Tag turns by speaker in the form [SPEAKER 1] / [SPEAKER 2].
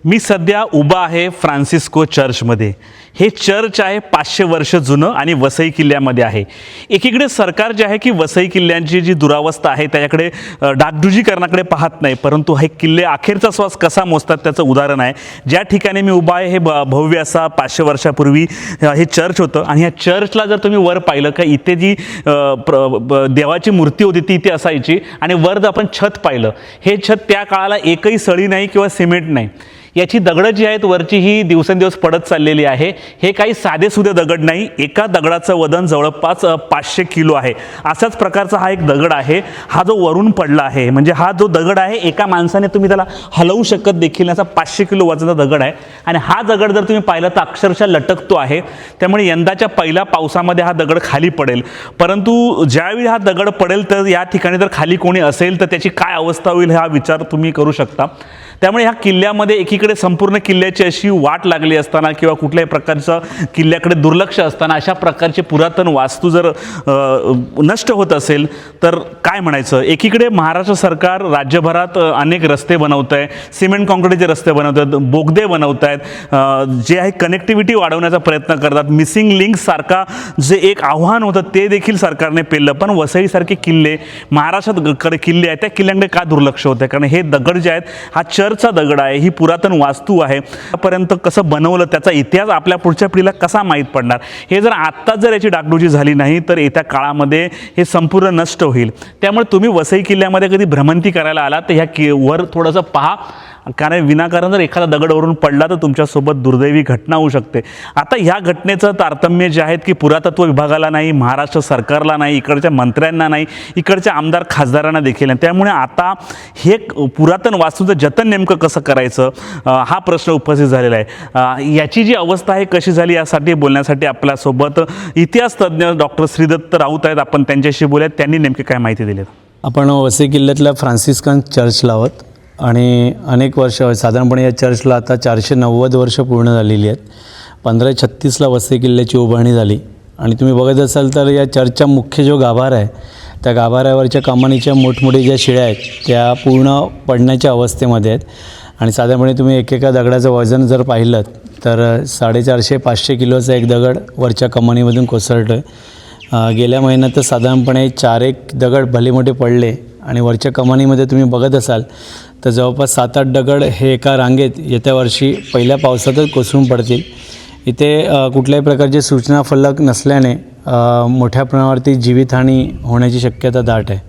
[SPEAKER 1] मी सध्या उभा आहे फ्रान्सिस्को चर्चमध्ये। हे चर्च आहे 500 वर्ष जुनं आणि वसई किल्ल्यामध्ये आहे। एकीकडे सरकार जे आहे की वसई किल्ल्यांची जी दुरावस्था आहे त्याच्याकडे डागडुजीकरणाकडे पाहत नाही, परंतु हे किल्ले अखेरचा श्वास कसा मोजतात त्याचं उदाहरण आहे। ज्या ठिकाणी मी उभा आहे हे भव्य असा 500 वर्षापूर्वी हे चर्च होतं आणि या चर्चला जर तुम्ही वर पाहिलं का इथे जी देवाची मूर्ती होती ती इथे असायची आणि वर आपण छत पाहिलं, हे छत त्या काळाला एकही सळी नाही किंवा सिमेंट नाही। याची दगडं जी आहेत वरची ही दिवसेंदिवस पडत चाललेली आहे। हे काही साधेसुधे दगड नाही, एका दगडाचं वजन जवळपास 500 किलो आहे। अशाच प्रकारचा हा एक दगड आहे। हा जो वरून पडला आहे म्हणजे हा जो दगड आहे एका माणसाने तुम्ही त्याला हलवू शकत देखील असा 500 किलो वजनाचा दगड आहे आणि हा दगड जर तुम्ही पाहिलं तर अक्षरशः लटकतो आहे। त्यामुळे यंदाच्या पहिल्या पावसामध्ये हा दगड खाली पडेल, परंतु ज्यावेळी हा दगड पडेल तर या ठिकाणी जर खाली कोणी असेल तर त्याची काय अवस्था होईल हा विचार तुम्ही करू शकता। त्यामुळे ह्या किल्ल्यामध्ये एकीकडे संपूर्ण किल्ल्याची अशी वाट लागली असताना किंवा कुठल्याही प्रकारचं किल्ल्याकडे दुर्लक्ष असताना अशा प्रकारचे पुरातन वास्तू जर नष्ट होत असेल तर काय म्हणायचं। एकीकडे महाराष्ट्र सरकार राज्यभरात अनेक रस्ते बनवत आहे, सिमेंट काँक्रीटचे रस्ते बनवत आहेत, बोगदे बनवत आहेत, जे आहे कनेक्टिव्हिटी वाढवण्याचा प्रयत्न करतात। मिसिंग लिंक सारखा जे एक आव्हान होतं ते देखील सरकारने पेललं, पण वसईसारखे किल्ले महाराष्ट्रात किल्ले आहेत त्या किल्ल्यांकडे का दुर्लक्ष होतं। कारण हे दगड जे आहेत हा चर्चचा दगड आहे, ही पुरातन वास्तू आहे, पर्यंत कसं बनवलं त्याचा इतिहास आपल्या पुढच्या पिढीला कसा माहीत पडणार। हे जर आत्ताच जर याची डागडुजी झाली नाही तर येत्या काळामध्ये हे संपूर्ण नष्ट होईल। त्यामुळे तुम्ही वसई किल्ल्यामध्ये कधी भ्रमंती करायला आला तर ह्या वर थोडंसं पहा, कारण विनाकारण जर एखादा दगड वरून पडला तर तुमच्यासोबत दुर्दैवी घटना होऊ शकते। आता ह्या घटनेचं तारतम्य जे आहेत की पुरातत्व विभागाला नाही, महाराष्ट्र सरकारला नाही, इकडच्या मंत्र्यांना नाही, इकडच्या आमदार खासदारांना देखील नाही। त्यामुळे आता हे पुरातन वास्तूचं जतन नेमकं कसं करायचं हा प्रश्न उपस्थित झालेला आहे। याची जी अवस्था आहे कशी झाली यासाठी बोलण्यासाठी आपल्यासोबत इतिहास तज्ज्ञ डॉक्टर श्रीदत्त राऊत आहेत। आपण त्यांच्याशी बोलूयात, त्यांनी नेमकी काय माहिती दिली।
[SPEAKER 2] आपण वसई किल्ल्यातल्या फ्रान्सिस्कन चर्चला आहोत आणि अनेक वर्ष साधारणपणे या चर्चला आता 490 वर्ष पूर्ण झालेली आहेत। 1536ला वसई किल्ल्याची उभारणी झाली आणि तुम्ही बघत असाल तर या चर्चचा मुख्य जो गाभारा आहे त्या गाभाऱ्यावरच्या कमानीच्या मोठमोठ्या ज्या शिळ्या आहेत त्या पूर्ण पडण्याच्या अवस्थेमध्ये आहेत आणि साधारणपणे तुम्ही एकेका दगडाचं वजन जर पाहिलं तर 450-500 किलोचा एक दगड वरच्या कमानीमधून कोसळतो आहे। गेल्या महिन्यात तर साधारणपणे 4 दगड भले मोठे पडले आणि वरच्या कमानीमध्ये तुम्ही बघत असाल तर जवळपास 7-8 दगड हे एका रांगेत येत्या वर्षी पहिल्या पावसातच कोसळून पडतील। इथे कुठल्याही प्रकारचे सूचना फलक नसल्याने मोठ्या प्रमाणावरती जीवितहानी होण्याची शक्यता दाट आहे।